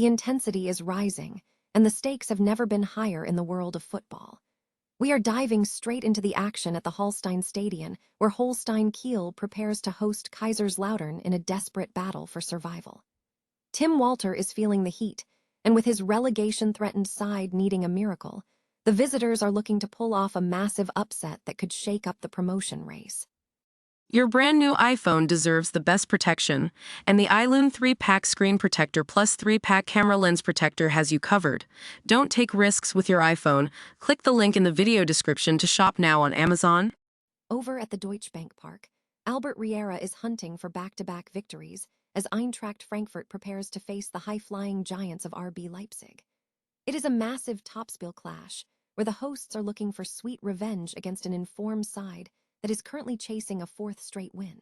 The intensity is rising, and the stakes have never been higher in the world of football. We are diving straight into the action at the Holstein Stadion, where Holstein Kiel prepares to host Kaiserslautern in a desperate battle for survival. Tim Walter is feeling the heat, and with his relegation-threatened side needing a miracle, the visitors are looking to pull off a massive upset that could shake up the promotion race. Your brand new iPhone deserves the best protection, and the iLUN 3-pack screen protector plus 3-pack camera lens protector has you covered. Don't take risks with your iPhone. Click the link in the video description to shop now on Amazon. Over at the Deutsche Bank Park, Albert Riera is hunting for back-to-back victories as Eintracht Frankfurt prepares to face the high-flying giants of RB Leipzig. It is a massive topspiel clash, where the hosts are looking for sweet revenge against an informed side that is currently chasing a fourth straight win.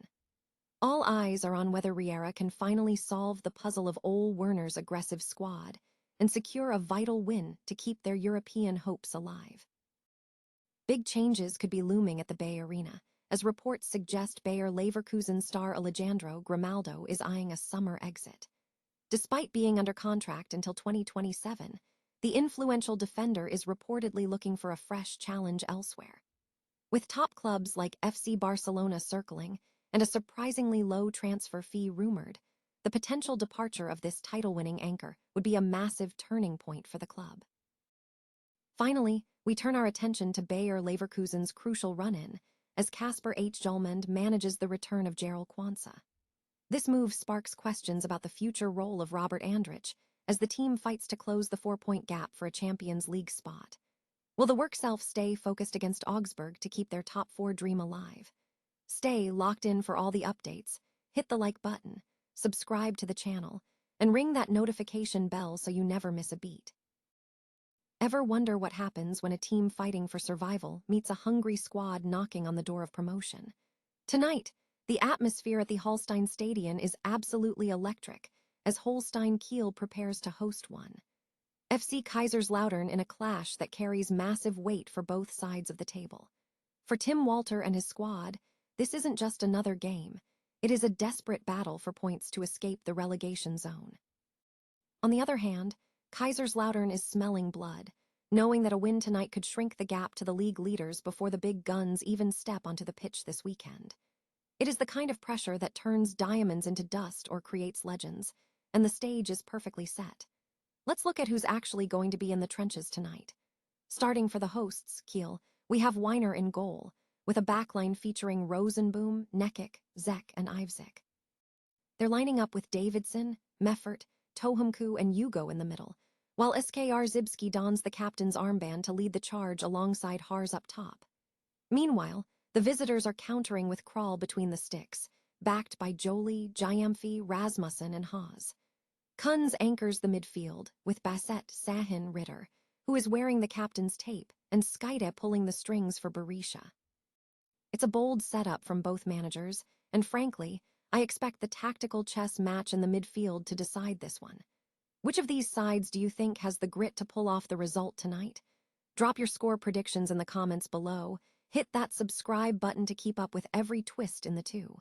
All eyes are on whether Riera can finally solve the puzzle of Ole Werner's aggressive squad and secure a vital win to keep their European hopes alive. Big changes could be looming at the Bay Arena, as reports suggest Bayer Leverkusen star Alejandro Grimaldo is eyeing a summer exit. Despite being under contract until 2027, the influential defender is reportedly looking for a fresh challenge elsewhere. With top clubs like FC Barcelona circling and a surprisingly low transfer fee rumored, the potential departure of this title-winning anchor would be a massive turning point for the club. Finally, we turn our attention to Bayer Leverkusen's crucial run-in as Kasper Hjulmand manages the return of Gerald Quansah. This move sparks questions about the future role of Robert Andrich as the team fights to close the 4-point gap for a Champions League spot. Will the work self stay focused against Augsburg to keep their top 4 dream alive? Stay locked in for all the updates, hit the like button, subscribe to the channel, and ring that notification bell so you never miss a beat. Ever wonder what happens when a team fighting for survival meets a hungry squad knocking on the door of promotion? Tonight, the atmosphere at the Holstein Stadion is absolutely electric as Holstein Kiel prepares to host one. FC Kaiserslautern in a clash that carries massive weight for both sides of the table. For Tim Walter and his squad, this isn't just another game. It is a desperate battle for points to escape the relegation zone. On the other hand, Kaiserslautern is smelling blood, knowing that a win tonight could shrink the gap to the league leaders before the big guns even step onto the pitch this weekend. It is the kind of pressure that turns diamonds into dust or creates legends, and the stage is perfectly set. Let's look at who's actually going to be in the trenches tonight. Starting for the hosts, Kiel, we have Weiner in goal, with a backline featuring Rosenboom, Nekic, Zek, and Ivzik. They're lining up with Davidson, Meffert, Tohumku, and Hugo in the middle, while SKR Zibski dons the captain's armband to lead the charge alongside Hars up top. Meanwhile, the visitors are countering with Kral between the sticks, backed by Jolie, Jayamfi, Rasmussen, and Haas. Kunz anchors the midfield, with Basset Sahin Ritter, who is wearing the captain's tape, and Skyde pulling the strings for Berisha. It's a bold setup from both managers, and frankly, I expect the tactical chess match in the midfield to decide this one. Which of these sides do you think has the grit to pull off the result tonight? Drop your score predictions in the comments below. Hit that subscribe button to keep up with every twist in the two.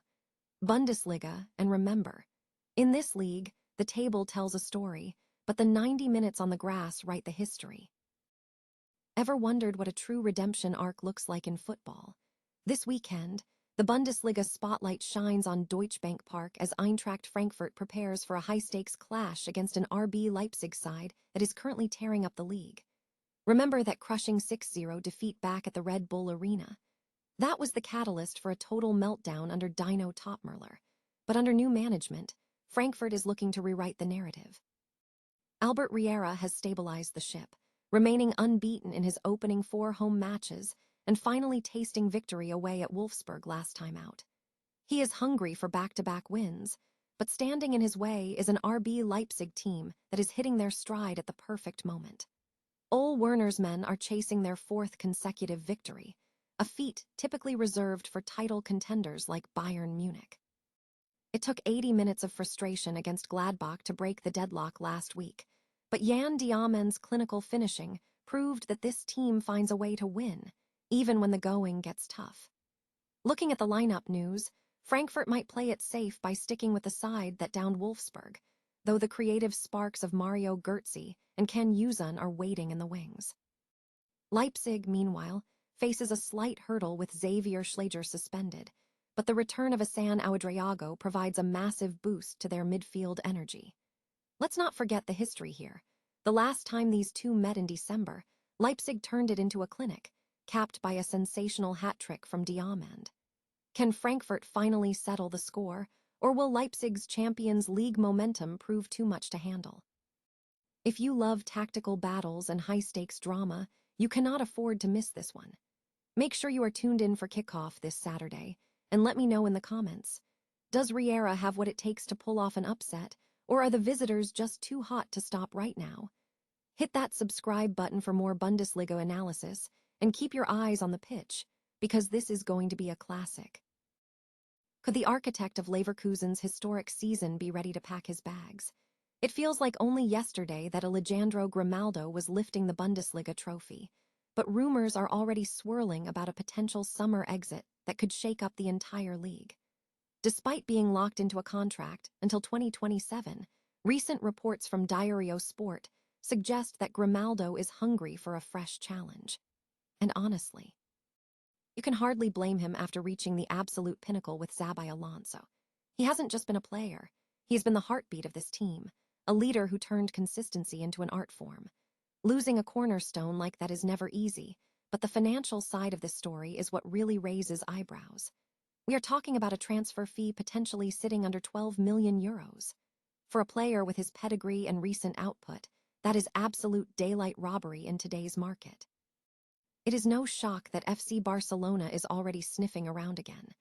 Bundesliga, and remember, in this league, the table tells a story, but the 90 minutes on the grass write the history. Ever wondered what a true redemption arc looks like in football? This weekend, the Bundesliga spotlight shines on Deutsche Bank Park as Eintracht Frankfurt prepares for a high-stakes clash against an RB Leipzig side that is currently tearing up the league. Remember that crushing 6-0 defeat back at the Red Bull Arena? That was the catalyst for a total meltdown under Dino Topmöller. But under new management, Frankfurt is looking to rewrite the narrative. Albert Riera has stabilized the ship, remaining unbeaten in his opening 4 home matches and finally tasting victory away at Wolfsburg last time out. He is hungry for back-to-back wins, but standing in his way is an RB Leipzig team that is hitting their stride at the perfect moment. Ole Werner's men are chasing their 4th consecutive victory, a feat typically reserved for title contenders like Bayern Munich. It took 80 minutes of frustration against Gladbach to break the deadlock last week, but Jan Diamand's clinical finishing proved that this team finds a way to win, even when the going gets tough. Looking at the lineup news, Frankfurt might play it safe by sticking with the side that downed Wolfsburg, though the creative sparks of Mario Götze and Ken Yuzun are waiting in the wings. Leipzig, meanwhile, faces a slight hurdle with Xavier Schlager suspended, but the return of Asan Ouedraogo provides a massive boost to their midfield energy. Let's not forget the history here. The last time these two met in December, Leipzig turned it into a clinic, capped by a sensational hat-trick from Diamand. Can Frankfurt finally settle the score, or will Leipzig's Champions League momentum prove too much to handle? If you love tactical battles and high-stakes drama, you cannot afford to miss this one. Make sure you are tuned in for kickoff this Saturday, and let me know in the comments. Does Riera have what it takes to pull off an upset, or are the visitors just too hot to stop right now? Hit that subscribe button for more Bundesliga analysis, and keep your eyes on the pitch, because this is going to be a classic. Could the architect of Leverkusen's historic season be ready to pack his bags? It feels like only yesterday that Alejandro Grimaldo was lifting the Bundesliga trophy, but rumors are already swirling about a potential summer exit that could shake up the entire league. Despite being locked into a contract until 2027, recent reports from Diario Sport suggest that Grimaldo is hungry for a fresh challenge. And honestly, you can hardly blame him after reaching the absolute pinnacle with Xabi Alonso. He hasn't just been a player, he's been the heartbeat of this team, a leader who turned consistency into an art form. Losing a cornerstone like that is never easy, but the financial side of this story is what really raises eyebrows. We are talking about a transfer fee potentially sitting under 12 million euros. For a player with his pedigree and recent output, that is absolute daylight robbery in today's market. It is no shock that FC Barcelona is already sniffing around again.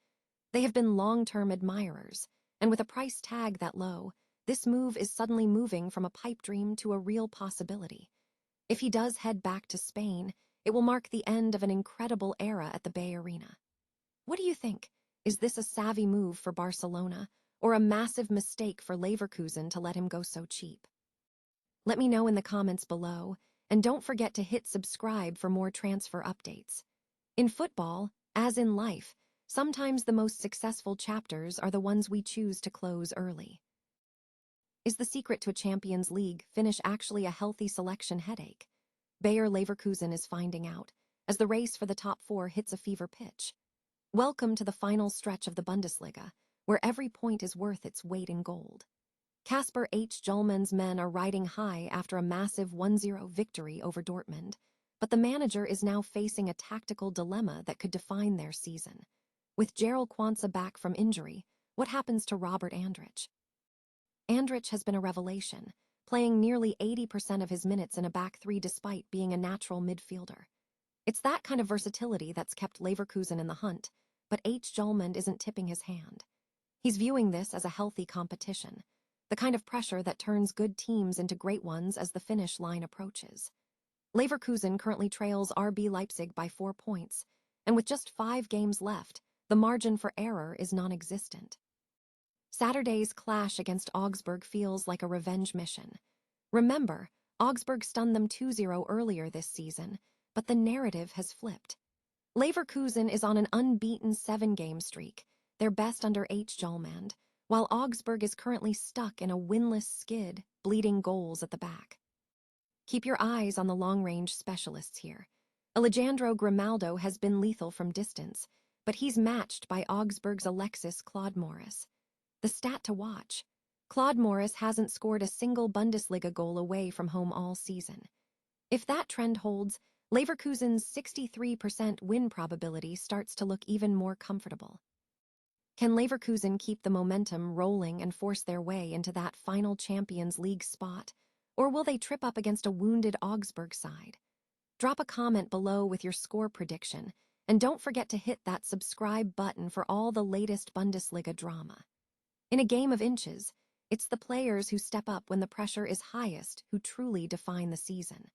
They have been long-term admirers, and with a price tag that low, this move is suddenly moving from a pipe dream to a real possibility. If he does head back to Spain, it will mark the end of an incredible era at the Bay Arena. What do you think? Is this a savvy move for Barcelona, or a massive mistake for Leverkusen to let him go so cheap? Let me know in the comments below, and don't forget to hit subscribe for more transfer updates. In football, as in life, sometimes the most successful chapters are the ones we choose to close early. Is the secret to a Champions League finish actually a healthy selection headache? Bayer Leverkusen is finding out, as the race for the top four hits a fever pitch. Welcome to the final stretch of the Bundesliga, where every point is worth its weight in gold. Kasper Hjulmand's men are riding high after a massive 1-0 victory over Dortmund, but the manager is now facing a tactical dilemma that could define their season. With Gerald Quansah back from injury, what happens to Robert Andrich? Andrich has been a revelation, playing nearly 80% of his minutes in a back three despite being a natural midfielder. It's that kind of versatility that's kept Leverkusen in the hunt, but Hjulmand isn't tipping his hand. He's viewing this as a healthy competition, the kind of pressure that turns good teams into great ones as the finish line approaches. Leverkusen currently trails RB Leipzig by 4 points, and with just 5 games left, the margin for error is non-existent. Saturday's clash against Augsburg feels like a revenge mission. Remember, Augsburg stunned them 2-0 earlier this season, but the narrative has flipped. Leverkusen is on an unbeaten 7-game streak, their best under Hjulmand, while Augsburg is currently stuck in a winless skid, bleeding goals at the back. Keep your eyes on the long-range specialists here. Alejandro Grimaldo has been lethal from distance, but he's matched by Augsburg's Alexis Claude Morris. The stat to watch: Claude Morris hasn't scored a single Bundesliga goal away from home all season. If that trend holds, Leverkusen's 63% win probability starts to look even more comfortable. Can Leverkusen keep the momentum rolling and force their way into that final Champions League spot, or will they trip up against a wounded Augsburg side? Drop a comment below with your score prediction, and don't forget to hit that subscribe button for all the latest Bundesliga drama. In a game of inches, it's the players who step up when the pressure is highest who truly define the season.